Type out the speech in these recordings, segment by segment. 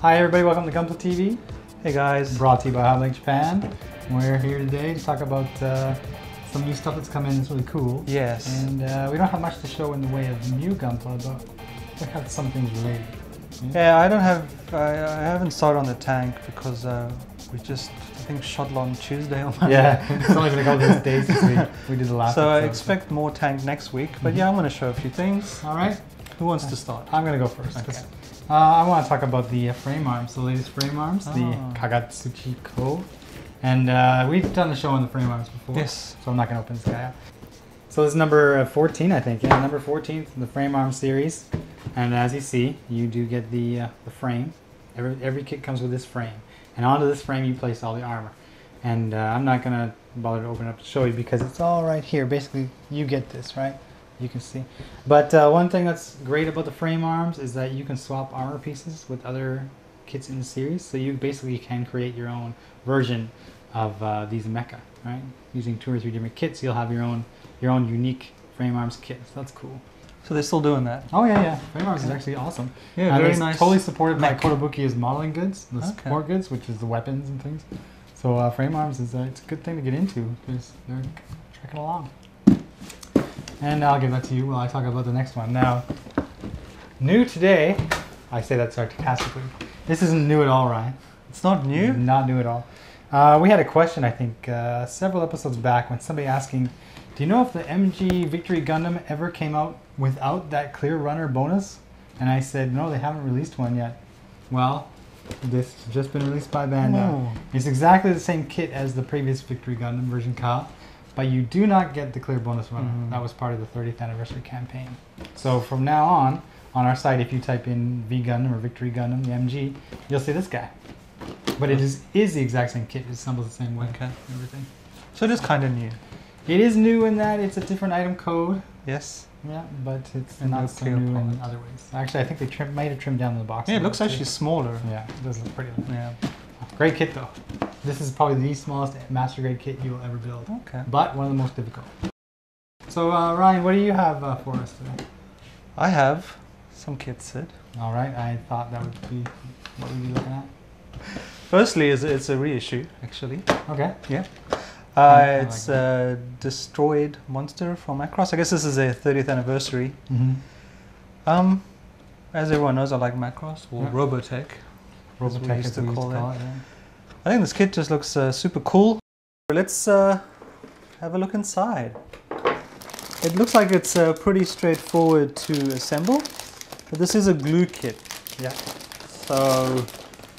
Hi everybody, welcome to Gunpla TV. Hey guys. Brought to you by HobbyLink Japan. We're here today to talk about some new stuff that's come in that's really cool. Yes. And we don't have much to show in the way of new Gunpla, but we have some things related. Yeah, I haven't started on the tank because we just, I think, shot on Tuesday or Monday. Yeah, it's only been a couple of days since we did the last So episode, I expect more tank next week, but yeah, I'm going to show a few things. All right. Who wants to start? I'm going to go first. Okay. I want to talk about the frame arms, the latest frame arms, the Kagutsuchi-Kou. And we've done the show on the frame arms before. Yes. So I'm not going to open this guy up. So this is number 14, I think. Yeah, number 14 in the frame arm series. And as you see, you do get the frame. Every kit comes with this frame. And onto this frame you place all the armor. And I'm not going to bother to open it up to show you because it's all right here. Basically, you get this, right? You can see. But one thing that's great about the frame arms is that you can swap armor pieces with other kits in the series. So you basically can create your own version of these mecha, right? Using 2 or 3 different kits, you'll have your own unique frame arms kit. So that's cool. So they're still doing that? Oh yeah, yeah. Frame arms is actually awesome. Yeah, very nice. Totally supported by Kotobuki's modeling goods, the support goods, which is the weapons and things. So frame arms is it's a good thing to get into because they're trekking along. And I'll give that to you while I talk about the next one. Now, new today, I say that sarcastically. This isn't new at all, Ryan. It's not new? Not new at all. We had a question, I think, several episodes back when somebody asking, do you know if the MG Victory Gundam ever came out without that clear runner bonus? And I said, no, they haven't released one yet. Well, this has just been released by Bandai. Oh. It's exactly the same kit as the previous Victory Gundam Ver.Ka. But you do not get the clear bonus runner. That was part of the 30th anniversary campaign. So from now on our site, if you type in V Gundam or Victory Gundam, the MG, you'll see this guy. But it is the exact same kit. It assembles the same way. Okay. Everything. So it is kind of new. It is new in that it's a different item code. Yes. Yeah, but it's And not no so clear new in product. other ways. Actually, I think they might have trimmed down the box. Yeah, it looks actually smaller. Yeah, it does look pretty. Yeah. Great kit though. This is probably the smallest master grade kit you will ever build. Okay. But one of the most difficult. So Ryan, what do you have for us today? I have some kits, Sid. All right, I thought that would be what we'd be looking at. Firstly, it's a reissue, actually. Okay. Yeah. It's like a destroyed monster from Macross. I guess this is their 30th anniversary. As everyone knows, I like Macross, or Robotech. Robotech we used to call it. Yeah. I think this kit just looks super cool. Let's have a look inside. It looks like it's pretty straightforward to assemble, but this is a glue kit. Yeah. So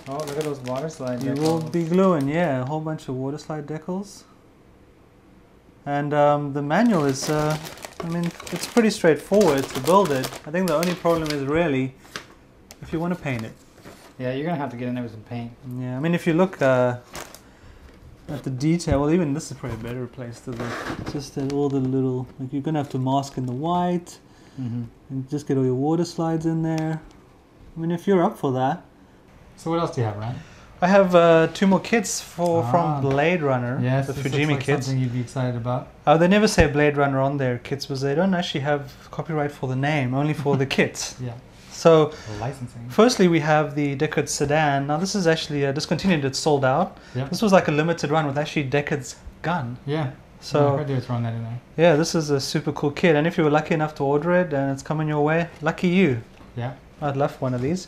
oh, look at those water slides. you will be gluing, yeah, a whole bunch of water slide decals. And the manual is, I mean, it's pretty straightforward to build it. I think the only problem is really if you want to paint it. Yeah, you're gonna have to get in there with some paint. Yeah, I mean, if you look at the detail, well, even this is probably a better place to look. Just at all the little, like you're gonna have to mask in the white, and just get all your water slides in there. I mean, if you're up for that. So what else do you have, Ryan? I have 2 more kits from Bladerunner, yes, the this Fujimi looks like kits. something you'd be excited about. They never say Bladerunner on their kits because they don't actually have copyright for the name, only for the kits. Yeah. So, licensing. Firstly, we have the Deckard Sedan. Now, this is actually discontinued. It's sold out. Yep. This was like a limited run with actually Deckard's gun. Yeah. So, I heard they were throwing that in there. yeah, this is a super cool kit. And if you were lucky enough to order it and it's coming your way, lucky you. Yeah. I'd love one of these.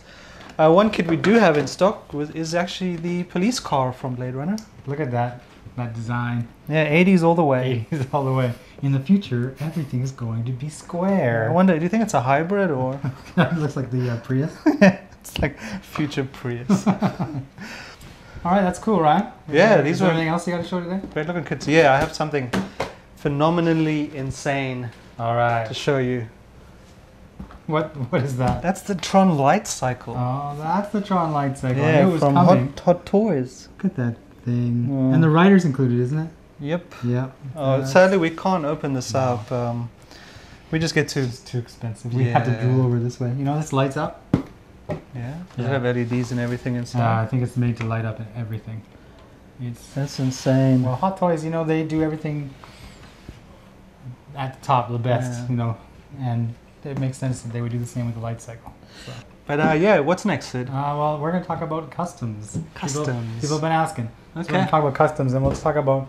One kit we do have in stock is actually the police car from Bladerunner. Look at that design. Yeah, 80s all the way. 80s all the way. In the future, everything is going to be square. I wonder, do you think it's a hybrid or? It looks like the Prius. It's like future Prius. All right, that's cool, Ryan. Yeah, is there anything else you got to show today? Great looking kits. Yeah, I have something phenomenally insane All right. to show you. What is that? That's the Tron Light Cycle. Oh, that's the Tron Light Cycle. I Yeah, knew it was from coming. Hot Toys. Look at that thing. And the rider's included, isn't it? Yep. Yep. Sadly, we can't open this up. We just get to... It's too expensive. We have to drool over this way. You know, this lights up. Yeah. Does it have LEDs and everything inside? I think it's made to light up everything. That's insane. Well, Hot Toys, you know, they do everything at the top, the best, you know, and it makes sense that they would do the same with the light cycle. So. But yeah, what's next, Sid? Well, we're going to talk about customs. Customs. People have been asking. Okay. So we're going to talk about customs, and we'll talk about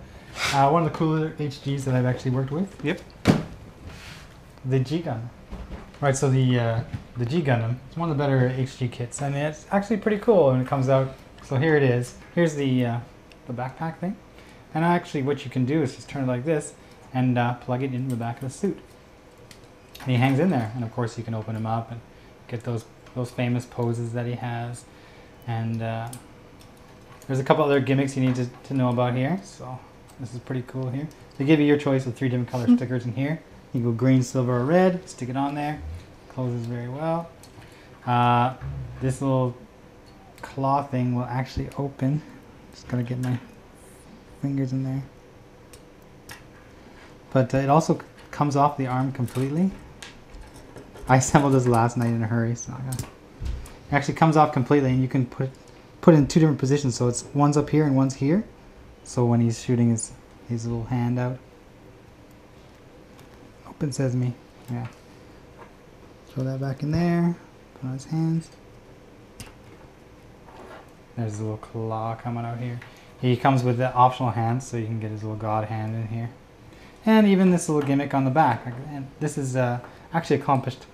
one of the cooler HGs that I've actually worked with. Yep. The G Gundam. Right, so the G Gundam is one of the better HG kits, and it's actually pretty cool when it comes out. So here it is. Here's the backpack thing. And actually what you can do is just turn it like this and plug it in the back of the suit. And he hangs in there, and of course you can open him up and get those famous poses that he has. And there's a couple other gimmicks you need to know about here. So this is pretty cool here. They give you your choice of 3 different color stickers in here. You go green, silver, or red. Stick it on there. Closes very well. This little claw thing will actually open. Just gotta get my fingers in there. But it also comes off the arm completely. I assembled this last night in a hurry, so it actually comes off completely, and you can put it in 2 different positions. So it's one's up here and one's here. So when he's shooting his little hand out, open sesame. Yeah. Throw that back in there. Put on his hands. There's a little claw coming out here. He comes with the optional hands, so you can get his little god hand in here. And even this little gimmick on the back. And this is actually accomplished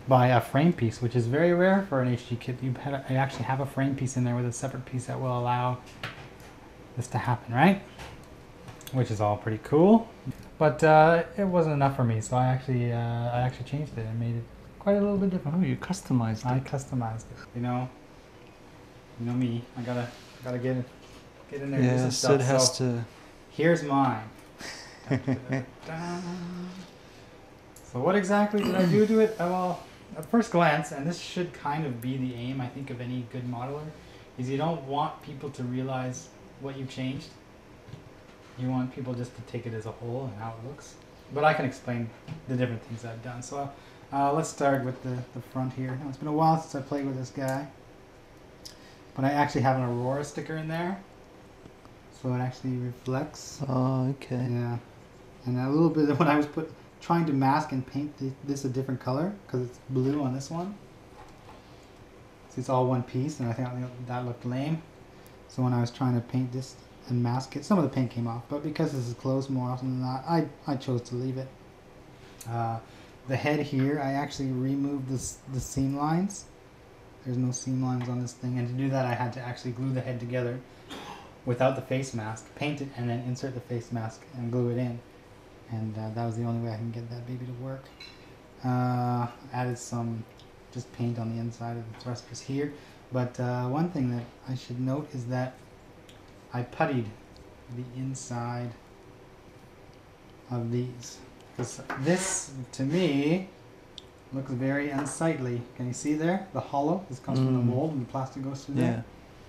by a frame piece, which is very rare for an HG kit. You actually have a frame piece in there with a separate piece that will allow this to happen, right? Which is all pretty cool. But it wasn't enough for me, so I actually changed it and made it quite a little bit different. Oh, you customized it. I customized it. You know me. I gotta get in there. Yeah, and do some Sid stuff. has So to. here's mine. So what exactly did I do to it? Well, at first glance, and this should kind of be the aim, I think, of any good modeler, is you don't want people to realize what you've changed. You want people just to take it as a whole and how it looks. But I can explain the different things I've done. So let's start with the front here. Now, it's been a while since I played with this guy. But I actually have an Aurora sticker in there. So it actually reflects. Oh, okay. Yeah. And a little bit of when I was trying to mask and paint this a different color, because it's blue on this one. So it's all one piece, and I think that looked lame. So when I was trying to paint this and mask it, some of the paint came off, but because this is closed more often than not, I chose to leave it. The head here, I actually removed the seam lines. There's no seam lines on this thing, and to do that I had to actually glue the head together without the face mask, paint it, and then insert the face mask and glue it in. And that was the only way I can get that baby to work. Added some just paint on the inside of the thrusters here. But one thing that I should note is that I puttied the inside of these. Because this, to me, looks very unsightly. Can you see there? The hollow. This comes from the mold and the plastic goes through there.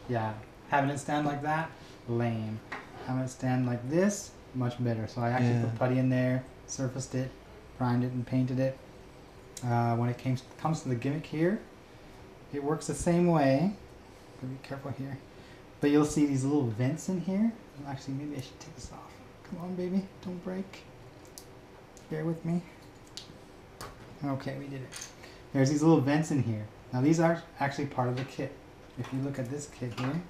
Yeah. Having it stand like that, lame. Having it stand like this, much better. So I actually put putty in there, surfaced it, primed it, and painted it. When it comes to the gimmick here, it works the same way. Gotta be careful here. But you'll see these little vents in here. Actually, maybe I should take this off. Come on, baby, don't break. Bear with me. Okay, we did it. There's these little vents in here. Now these are actually part of the kit. If you look at this kit here,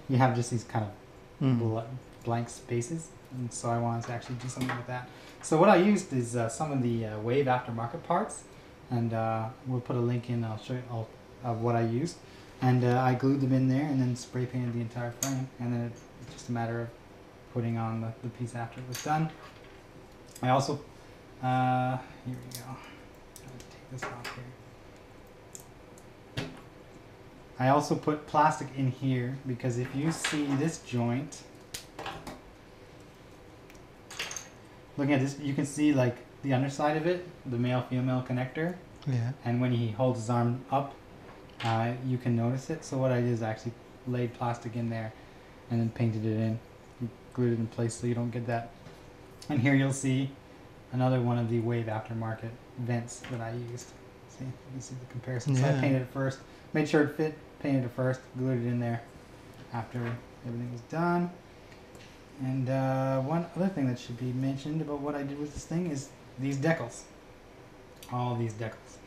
you have just these kind of blank spaces, and so I wanted to actually do something with that. So what I used is some of the Wave aftermarket parts, and we'll put a link in. I'll show you of what I used, and I glued them in there, and then spray painted the entire frame, and then it's just a matter of putting on the piece after it was done. I also here we go. Take this off here. I also put plastic in here because if you see this joint, looking at this, you can see like the underside of it, the male-female connector. Yeah. And when he holds his arm up, you can notice it. So what I did is actually laid plastic in there and then painted it in. Glued it in place so you don't get that. And here you'll see another one of the Wave aftermarket vents that I used. See, you can see the comparison. So I painted it first, made sure it fit, painted it first, glued it in there after everything was done. And one other thing that should be mentioned about what I did with this thing is these decals. all these decals.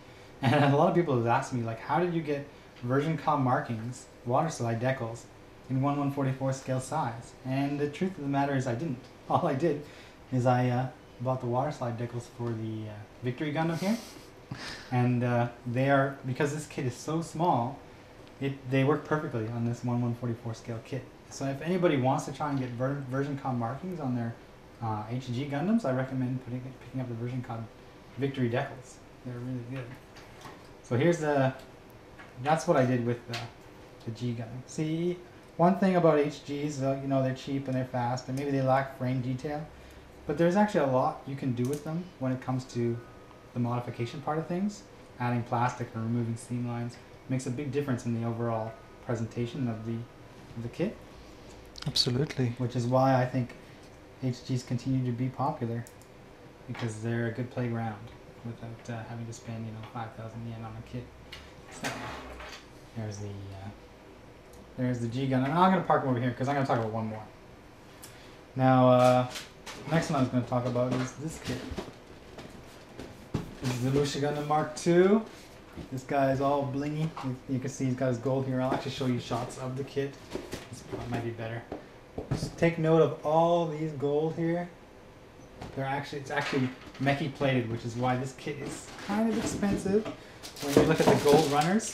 And a lot of people have asked me, like, how did you get Ver.Ka markings, water slide decals, in 1/144 scale size? And the truth of the matter is I didn't. All I did is I bought the water slide decals for the Victory Gundam here. And they are, because this kit is so small, they work perfectly on this 1/144 scale kit. So if anybody wants to try and get Ver.Ka markings on their HG Gundams, I recommend picking up the Ver.Ka Victory decals. They're really good. So here's that's what I did with the G Gundam. See, one thing about HGs, you know, they're cheap and they're fast, and maybe they lack frame detail, but there's actually a lot you can do with them when it comes to the modification part of things. Adding plastic or removing seam lines makes a big difference in the overall presentation of the kit. Absolutely. Which is why I think HGs continue to be popular, because they're a good playground without having to spend 5,000 yen on a kit. So there's the G Gun, and I'm going to park them over here because I'm going to talk about one more. Now, next one I was going to talk about is this kit. This is the Musha Gundam Mark II. This guy is all blingy. You can see he's got his gold here. I'll actually show you shots of the kit. This might be better. Just take note of all these gold here. It's actually mechi plated, which is why this kit is kind of expensive. When you look at the gold runners,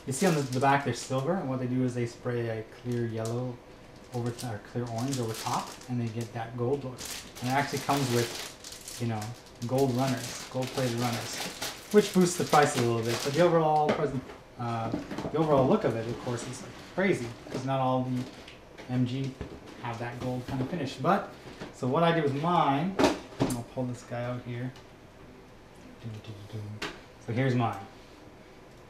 you see on the back they're silver, and what they do is they spray a clear yellow or clear orange over top, and they get that gold look. And it actually comes with, gold runners, gold plated runners, which boosts the price a little bit. But the overall look of it, of course, is crazy, because not all the MG have that gold kind of finish. But so what I did with mine, and I'll pull this guy out here. So here's mine.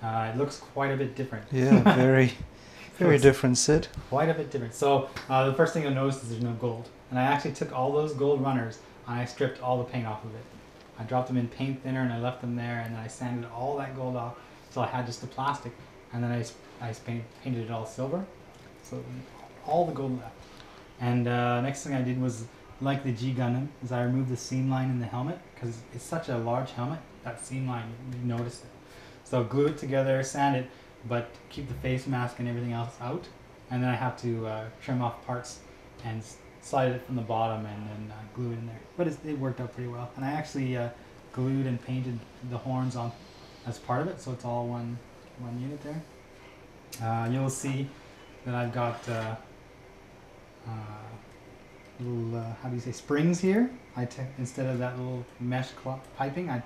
It looks quite a bit different. Yeah, very different, Sid. Quite a bit different. So the first thing you'll notice is there's no gold. And I actually took all those gold runners and I stripped all the paint off of it. I dropped them in paint thinner and I left them there, and then I sanded all that gold off so I had just the plastic. And then I painted it all silver. So all the gold left. And next thing I did was, like the G Gundam, is I removed the seam line in the helmet, because it's such a large helmet, that seam line, you notice it. So glue it together, sand it, but keep the face mask and everything else out. And then I have to trim off parts and slide it from the bottom and then glue it in there. But it worked out pretty well. And I actually glued and painted the horns on as part of it, so it's all one unit there. You'll see that I've got little, springs here. Instead of that little mesh piping, I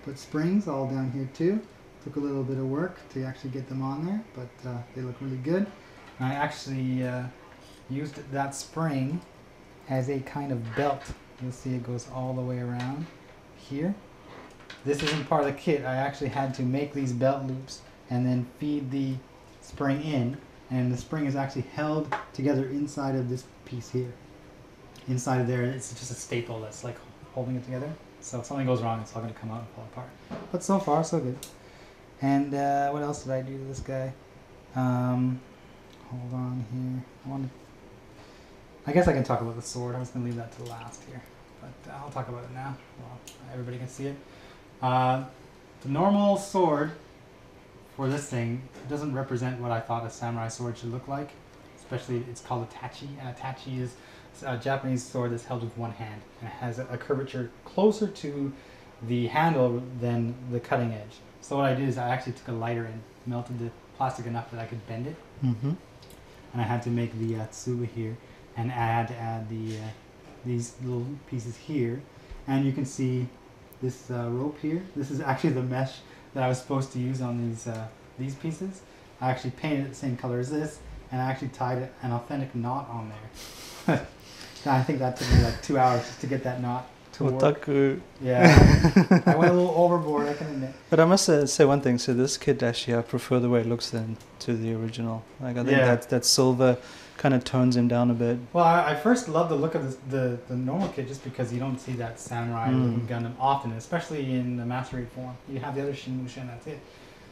put springs all down here too. Took a little bit of work to actually get them on there, but they look really good. And I actually used that spring as a kind of belt. You'll see it goes all the way around here. This isn't part of the kit. I actually had to make these belt loops and then feed the spring in, and the spring is actually held together inside of this piece here. Inside of there, it's just a staple that's like holding it together. So if something goes wrong, it's all going to come out and fall apart. But so far, so good. And what else did I do to this guy? Hold on here. I guess I can talk about the sword. I was going to leave that to the last here. But I'll talk about it now. Well, everybody can see it. The normal sword for this thing doesn't represent what I thought a samurai sword should look like. Especially, it's called a tachi. And a tachi is a Japanese sword that's held with one hand. And it has a curvature closer to the handle than the cutting edge. So what I did is I actually took a lighter and melted the plastic enough that I could bend it. Mm-hmm. And I had to make the tsuba here. And I had to add these little pieces here. And you can see this rope here. This is actually the mesh that I was supposed to use on these pieces. I actually painted it the same color as this, and I actually tied an authentic knot on there. I think that took me like 2 hours just to get that knot to work. Otaku. Yeah, I went a little overboard, I can admit. But I must say one thing. So this kit actually, I prefer the way it looks than to the original. Like I think that silver kind of tones him down a bit. Well, I first love the look of the normal kit just because you don't see that samurai looking Gundam often, especially in the Master 8 form. You have the other Musha and that's it.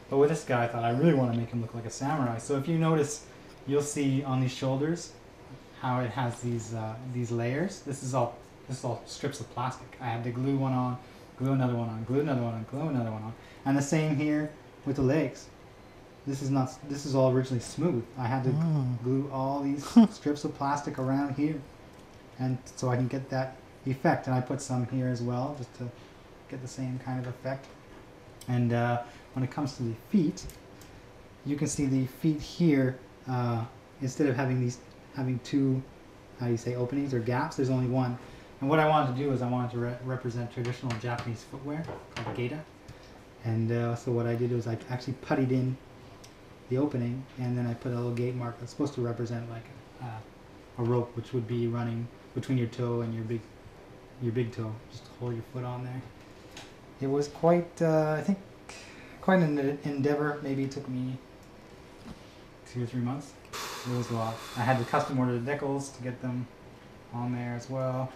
But with this guy, I thought I really want to make him look like a samurai. So if you notice, you'll see on these shoulders how it has these layers. This is all strips of plastic. I had to glue one on glue another one on, glue another one on, glue another one on. And the same here with the legs. This is all originally smooth. I had to glue all these strips of plastic around here, and so I can get that effect. And I put some here as well, just to get the same kind of effect. And when it comes to the feet, you can see the feet here. Instead of having two, how do you say, openings or gaps, there's only one. And what I wanted to do is I wanted to represent traditional Japanese footwear called gaita. And so what I did was I actually puttied in the opening, and then I put a little gate mark that's supposed to represent like a rope, which would be running between your toe and your big toe, just to hold your foot on there. It was quite, I think, quite an endeavor. Maybe it took me 2 or 3 months. It was a lot. I had to custom order the decals to get them on there as well.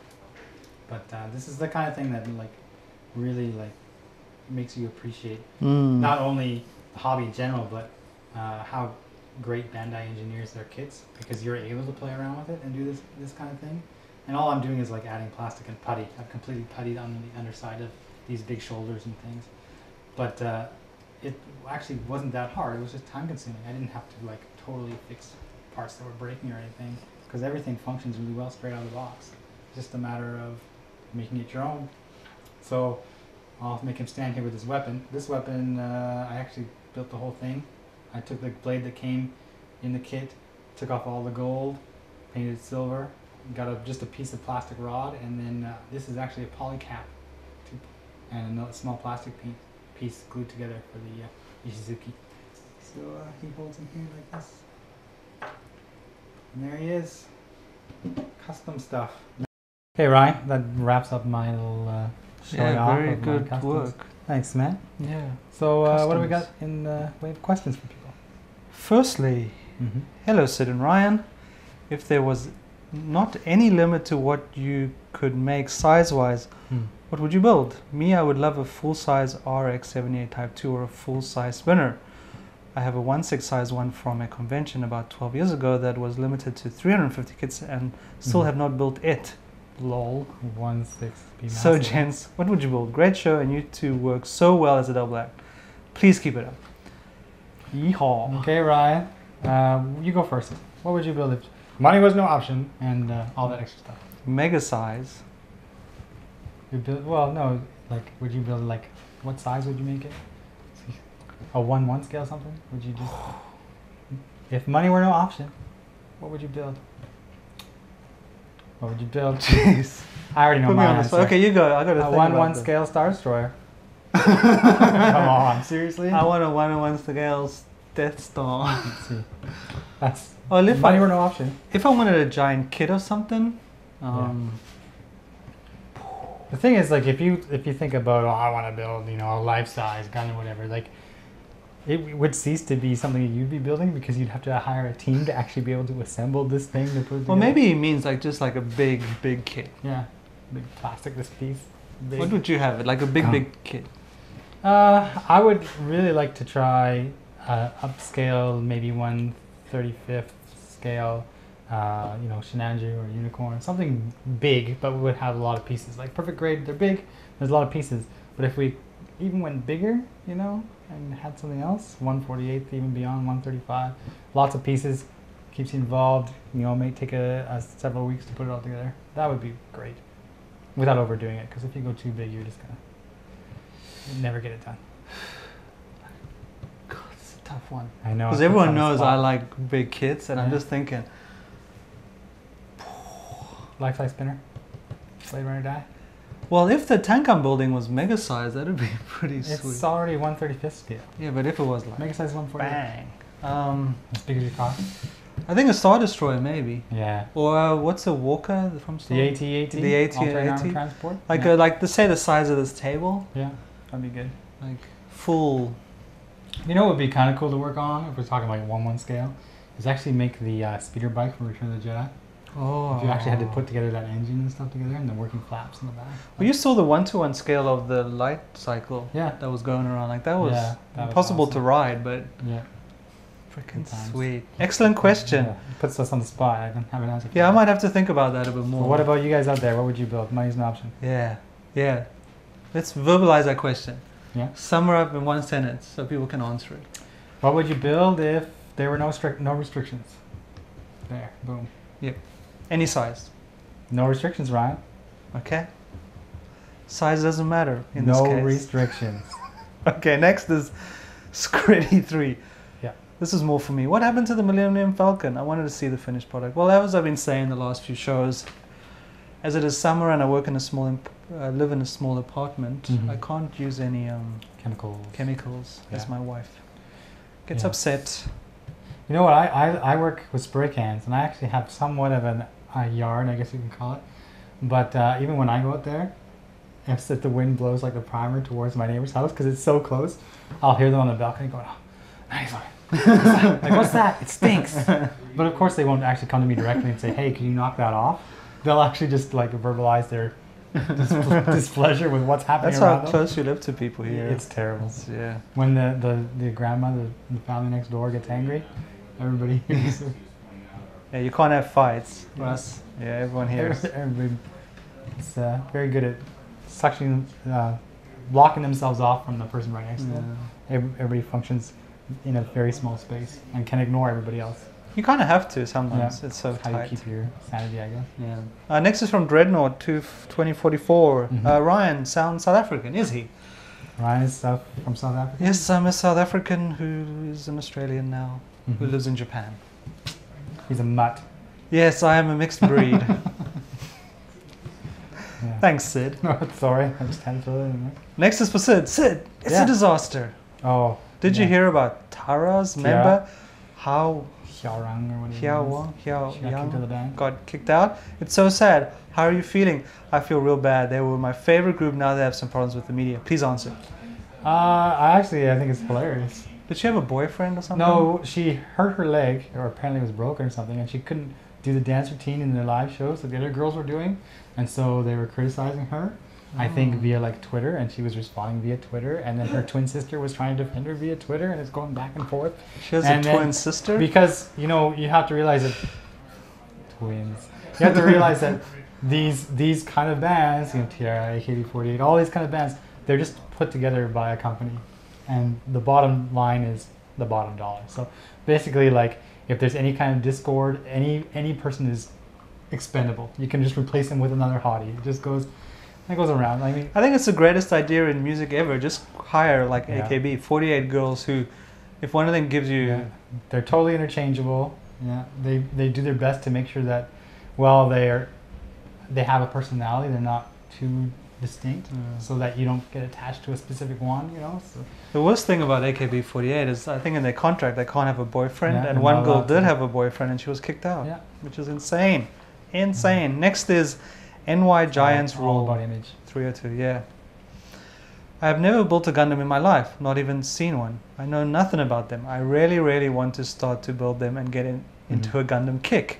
But this is the kind of thing that like really like makes you appreciate not only the hobby in general, but how great Bandai engineers their kits, because you're able to play around with it and do this kind of thing. And all I'm doing is like adding plastic and putty. I've completely puttied on the underside of these big shoulders and things. But it actually wasn't that hard. It was just time consuming. I didn't have to like totally fix parts that were breaking or anything, because everything functions really well straight out of the box. It's just a matter of making it your own. So I'll make him stand here with his weapon. This weapon, I actually built the whole thing. I took the blade that came in the kit, took off all the gold, painted it silver, got just a piece of plastic rod, and then this is actually a poly cap and a small plastic piece glued together for the Ishizuki. So he holds him here like this. And there he is. Custom stuff. Okay, Ryan, that wraps up my little showing off very of good my customs. work. Thanks, man. Yeah. So what do we got in the way of questions for people? Firstly, hello Sid and Ryan. If there was not any limit to what you could make size-wise, what would you build? Me, I would love a full-size RX-78 Type 2 or a full-size spinner. I have a 1/6 size one from a convention about 12 years ago that was limited to 350 kits and still have not built it. Lol. 1/6. So gents, what would you build? Great show, and you two work so well as a double act. Please keep it up. Yeehaw. Okay, Ryan, you go first. What would you build if money was no option and all that extra stuff? Mega size. You build, well, no, like, would you build, like, what size would you make it? A 1/1 scale something? Would you just, if money were no option, what would you build? What would you build? Jeez. I already know Put me my on the answer. spot. Okay, you go. I gotta A think 1/1 about this. scale Star Destroyer. Come on, seriously? I want a 1/1 scale Death Star. Let's see. That's, Well, if money I, were no option. if I wanted a giant kit or something, The thing is, like, if you think about, oh, I want to build, you know, a life-size gun or whatever, like, it would cease to be something that you'd be building, because you'd have to hire a team to actually be able to assemble this thing to put together. well, maybe he means like just like a big kit. Yeah, big plastic, this piece. Big. What would you have? Like a big kit. I would really like to try upscale, maybe 1/35th scale, you know, Shinanju or Unicorn, something big, but would have a lot of pieces. Like Perfect Grade, they're big, there's a lot of pieces. But if we even went bigger, you know, and had something else, 1/48th, even beyond 1/35, lots of pieces, keeps you involved, you know, may take several weeks to put it all together. That would be great, without overdoing it, because if you go too big, you're just gonna never get it done. God, it's a tough one. I know. Because everyone knows I like big kits, and I'm just thinking. Life-size spinner, Blade Runner die. Well, if the tank I'm building was mega size, that would be pretty sweet. It's already 1/35th scale. Yeah, but if it was like Mega size 1/48. bang, As big as your car. I think a Star Destroyer maybe. Yeah. Or what's a Walker from Star? The AT-AT. The AT-AT. All-terrain armored transport. Like yeah. like say the size of this table. Yeah, that'd be good. Like full. You know what would be kind of cool to work on if we're talking like 1/1 scale, is actually make the speeder bike from Return of the Jedi. Oh. If you actually had to put together that engine and stuff together, and the working flaps in the back. Well, you saw the 1-to-1 scale of the light cycle. Yeah. That was going around. Like that was Yeah, that was impossible awesome. to ride, but Yeah. freaking Good times. sweet. Excellent question. Yeah. It puts us on the spot. I don't have an answer. For Yeah, I that. might have to think about that a bit more. Well, what about you guys out there? What would you build? Money's an option. Yeah. Yeah. Let's verbalize that question. Yeah. Sum it up in one sentence so people can answer it. What would you build if there were no restrictions? There, boom. Any size. No restrictions, Ryan. Okay. Size doesn't matter in this No case. restrictions. Okay, next is Scritty 3. Yeah. This is more for me. What happened to the Millennium Falcon? I wanted to see the finished product. Well, as I've been saying the last few shows, as it is summer and I work in a small, live in a small apartment, Mhm. I can't use any Chemicals. as Yeah. my wife gets Yeah. upset. You know what? I work with spray cans, and I actually have somewhat of a yard, I guess you can call it. But even when I go out there, if the wind blows like the primer towards my neighbor's house, because it's so close, I'll hear them on the balcony going, "Oh, nice one." Like, what's that? It stinks. But of course, they won't actually come to me directly and say, "Hey, can you knock that off?" They'll actually just like verbalize their displeasure with what's happening That's how around them. close you live to people here. It's terrible. Yeah. When the grandma, the family next door gets angry, everybody hears it. Yeah, you can't have fights, Russ. Yeah, everyone hears. Everybody is very good at suctioning, blocking themselves off from the person right next to them. Everybody functions in a very small space and can ignore everybody else. You kind of have to sometimes. Yeah. It's so How you tight. keep your sanity, I guess. Yeah. Next is from Dreadnought 2044. Mhm. Ryan sounds South African, is he? Ryan is from South Africa. Yes, I'm a South African who is an Australian now, who Mhm. lives in Japan. He's a mutt. Yes, I am a mixed breed. Yeah. Thanks, Sid. No, sorry, I just had to throw it in there. Next is for Sid. Sid, it's Yeah. a disaster. Oh. Did you yeah. hear about Tara's member? How Xiaorang or whatever. Xiao She got kicked out of the Yang band. got kicked out? It's so sad. How are you feeling? I feel real bad. They were my favorite group. Now they have some problems with the media. Please answer. I think it's hilarious. Did she have a boyfriend or something? No, she hurt her leg, or apparently it was broken or something, and she couldn't do the dance routine in the live shows that the other girls were doing, and so they were criticizing her. I think via like Twitter, and she was responding via Twitter, and then her twin sister was trying to defend her via Twitter, and it's going back and forth. She has And a then- twin sister? Because you have to realize that twins. You have to realize that these kind of bands, Tiara, AKB48, all these kind of bands, they're just put together by a company, and the bottom line is the bottom dollar. So basically, like if there's any kind of discord, any person is expendable. You can just replace them with another hottie. It goes around. I mean, I think it's the greatest idea in music ever. Just hire like Yeah. AKB, 48 girls who, if one of them gives you... yeah, they're totally interchangeable. Yeah, they do their best to make sure that, well, they have a personality. They're not too distinct, so that you don't get attached to a specific one. So. The worst thing about AKB48 is I think in their contract they can't have a boyfriend, Yeah, and they're one not girl allowed did to. have a boyfriend and she was kicked out, Yeah. which is insane. Insane. Next is NY Giants all Rule about image. 302, yeah. I have never built a Gundam in my life, not even seen one. I know nothing about them. I really want to start to build them and get into a Gundam kick.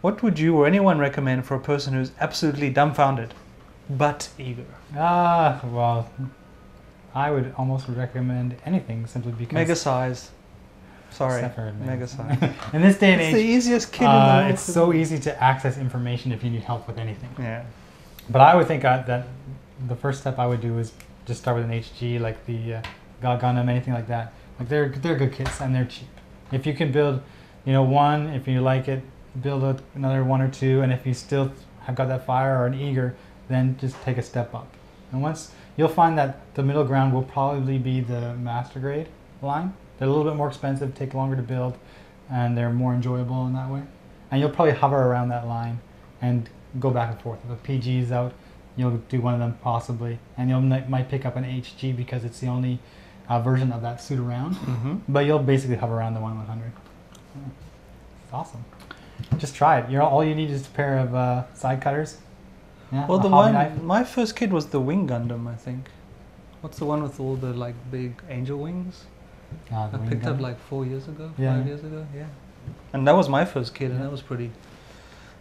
What would you or anyone recommend for a person who's absolutely dumbfounded but eager? Well, I would almost recommend anything simply because Mega size. Sorry, Except for mega size. in this day and It's the age, easiest kid in the world. it's so easy to access information if you need help with anything. Yeah. But I would think that the first step I would do is just start with an HG, like the Gundam, anything like that. Like they're good kits and they're cheap. If you can build, one, if you like it, build another one or two, and if you still have got that fire or an eager, then just take a step up. And once you'll find that the middle ground will probably be the master grade line. They're a little bit more expensive, take longer to build, and they're more enjoyable in that way. And you'll probably hover around that line and go back and forth. If a PG is out, you'll do one of them possibly, and you might pick up an HG because it's the only version of that suit around. But you'll basically hover around the 1/100. It's awesome. Just try it. All you need is a pair of side cutters. Yeah, Well, a the hobby one, knife. my first kid was the Wing Gundam, I think. What's the one with all the like big angel wings? The I wing picked gun. up like 4 years ago, Yeah. 5 years ago, yeah. And that was my first kid, and Yeah. that was pretty.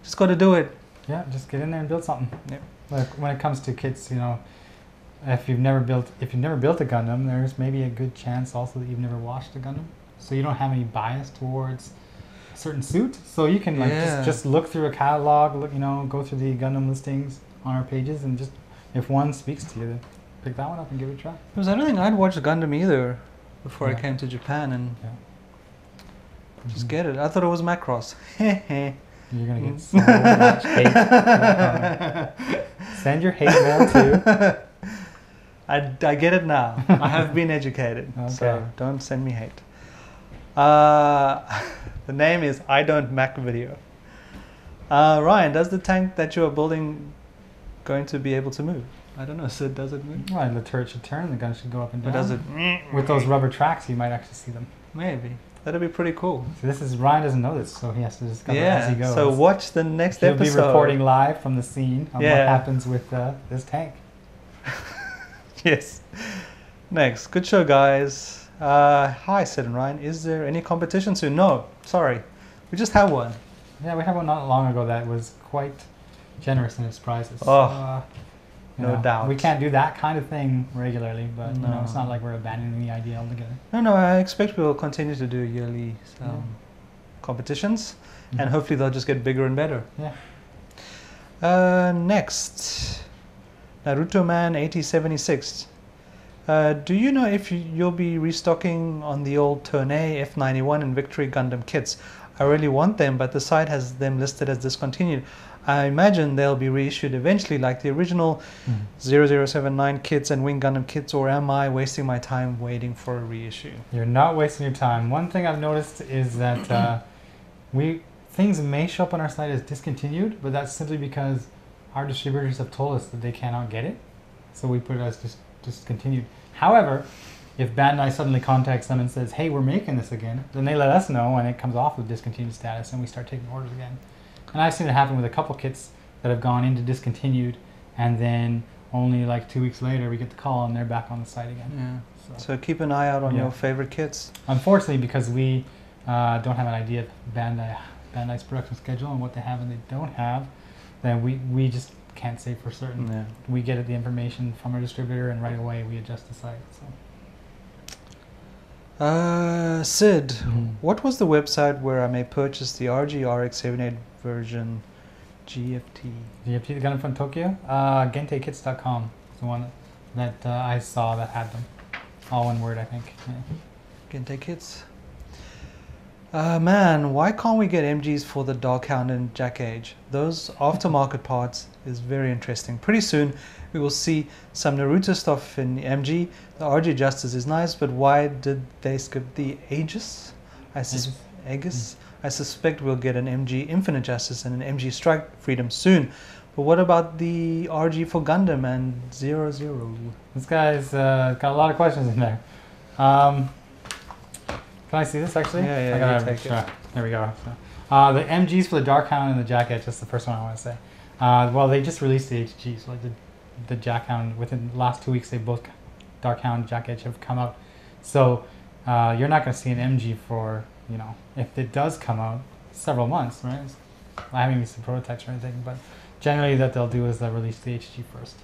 Just got to do it. Yeah, just get in there and build something. Yep. Like when it comes to kits, if you've never built a Gundam, there's maybe a good chance also that you've never watched a Gundam, so you don't have any bias towards a certain suit. So you can Yeah. just look through a catalog, go through the Gundam listings on our pages, and just if one speaks to you, pick that one up and give it a try. Because I don't think I'd watched Gundam either before I Yeah. came to Japan and just Mhm. get it. I thought it was Macross. You're gonna get so much hate. Send your hate mail too. I get it now. I have been educated. So Okay. don't send me hate. The name is I Don't Mac Video. Ryan, does the tank that you are building going to be able to move? I don't know, Sid, does it move? Well, the turret should turn. The gun should go up and Or down. does it? With those rubber tracks, you might actually see them. Maybe. That'd be pretty cool. So this is Ryan doesn't know this, so he has to discover as he goes. So watch the next He'll episode. be reporting live from the scene on what Yeah. happens with this tank. Yes. Next. Good show, guys. Hi, Sid and Ryan. Is there any competition soon? No. Sorry. We just had one. Yeah, we had one not long ago that was quite generous in its prizes. Oh, You no know, doubt. We can't do that kind of thing regularly, but you know, it's No. not like we're abandoning the idea altogether. No, I expect we'll continue to do yearly competitions, and Mhm. hopefully they'll just get bigger and better. Yeah. Next, Naruto Man 8076. Do you know if you'll be restocking on the old Tournai, F91 and Victory Gundam kits? I really want them, but the site has them listed as discontinued. I imagine they'll be reissued eventually like the original 0079 kits and Wing Gundam kits, or am I wasting my time waiting for a reissue? You're not wasting your time. One thing I've noticed is that things may show up on our site as discontinued, but that's simply because our distributors have told us that they cannot get it, so we put it as discontinued. However, if Bandai suddenly contacts them and says, hey, we're making this again, then they let us know and it comes off of discontinued status and we start taking orders again. And I've seen it happen with a couple kits that have gone into discontinued, and then only like 2 weeks later we get the call and they're back on the site again. Yeah. So keep an eye out on Yeah. your favorite kits. Unfortunately, because we don't have an idea of Bandai's production schedule and what they have and they don't have, then we just can't say for certain. Yeah. We get the information from our distributor and right away we adjust the site. So. Sid, Mhm. what was the website where I may purchase the RG RX78 version GFT? The Gundam from Tokyo? Genteikits.com is the one that I saw that had them. All one word, I think. Yeah. Gente kits. Man, why can't we get MGs for the Dark Hound and Jack Age? Those aftermarket parts is very interesting. Pretty soon we will see some Naruto stuff in MG. The RG Justice is nice, but why did they skip the Aegis? Aegis? I suspect we'll get an MG Infinite Justice and an MG Strike Freedom soon. But what about the RG for Gundam and 00? This guy's got a lot of questions in there. Can I see this actually? Yeah, I gotta, you take it. There we go. So, the MGs for the Dark Hound and the Jack Edge, that's the first one I want to say. Well, they just released the HGs, like the Jack Hound. Within the last 2 weeks, they both, Dark Hound and Jack Edge, have come out. So you're not going to see an MG for, you know, if it does come out, several months, right? I haven't even seen prototypes or anything, but generally what they'll do is they'll release the HG first.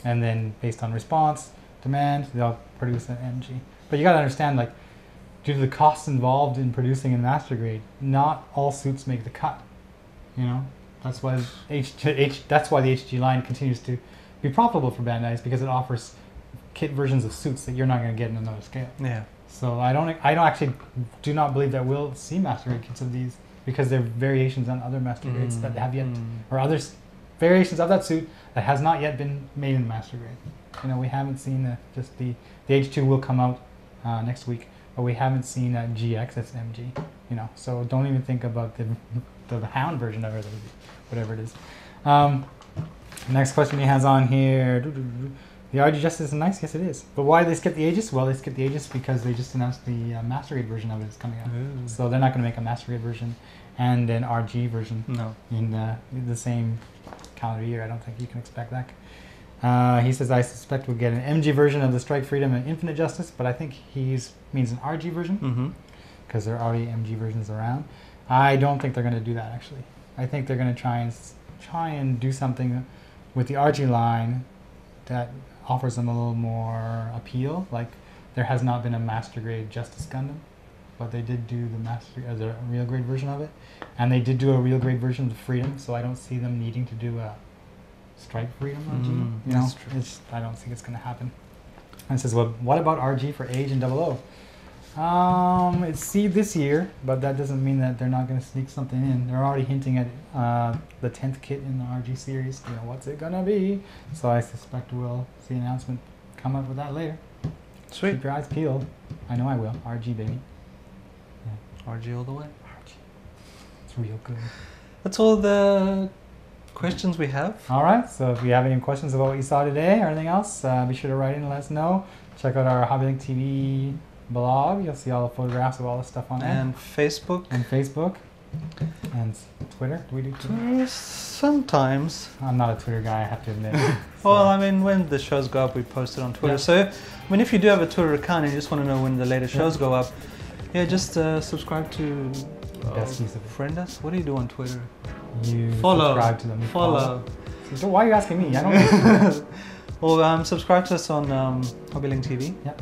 And then based on response, demand, they'll produce an MG. But you got to understand, like, due to the costs involved in producing in master grade, not all suits make the cut. You know, that's why that's why the HG line continues to be profitable for Bandai, is because it offers kit versions of suits that you're not going to get in another scale. Yeah. So I don't actually do not believe that we'll see master grade kits of these, because they're variations on other master grades that have yet, or others variations of that suit that has not yet been made in master grade. You know, we haven't seen just the H2 will come out next week. But we haven't seen a GX as MG, you know, so don't even think about the Hound version of it, or whatever it is. Next question he has on here, the RG Justice is nice, yes it is. But why did they skip the Aegis? Well, they skipped the Aegis because they just announced the Master Grade version of it is coming out. Ooh. So they're not going to make a Master Grade version and an RG version in the same calendar year. I don't think you can expect that. He says, I suspect we'll get an MG version of the Strike Freedom and Infinite Justice, but I think he means an RG version, because there are already MG versions around. I don't think they're going to do that, actually. I think they're going to try and do something with the RG line that offers them a little more appeal. Like, there has not been a Master Grade Justice Gundam, but they did do the real grade version of it, and they did do a real grade version of the Freedom, so I don't see them needing to do a Strike Freedom RG. You know, I don't think it's going to happen. And it says, well, what about RG for Age and 00? It's seed this year, but that doesn't mean that they're not going to sneak something in. They're already hinting at the 10th kit in the RG series. You know, what's it going to be? So I suspect we'll see an announcement come up with that later. Sweet. Keep your eyes peeled. I know I will. RG, baby. RG all the way. RG. It's real good. That's all the questions we have. All right. So if you have any questions about what you saw today or anything else, be sure to write in and let us know. Check out our HobbyLink TV blog. You'll see all the photographs of all the stuff on there. And Facebook. And Facebook. And Twitter. Do we do Twitter? Sometimes. I'm not a Twitter guy, I have to admit. Well, I mean, when the shows go up, we post it on Twitter. Yeah. So, I mean, if you do have a Twitter account and you just want to know when the latest shows go up, yeah, just subscribe to... Best use of it. Friend us? What do you do on Twitter? You Follow. subscribe to them. Follow. So why are you asking me? I don't know. Well, subscribe to us on HobbyLink TV. Yep.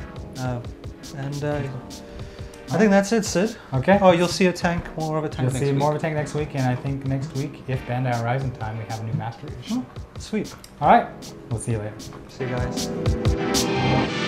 I think that's it, Sid. Okay. Oh, you'll see a tank, more of a tank You'll next see week. more of a tank next week, and I think next week, if Bandai Horizon time, we have a new master issue. Sweet. All right. We'll see you later. See you guys.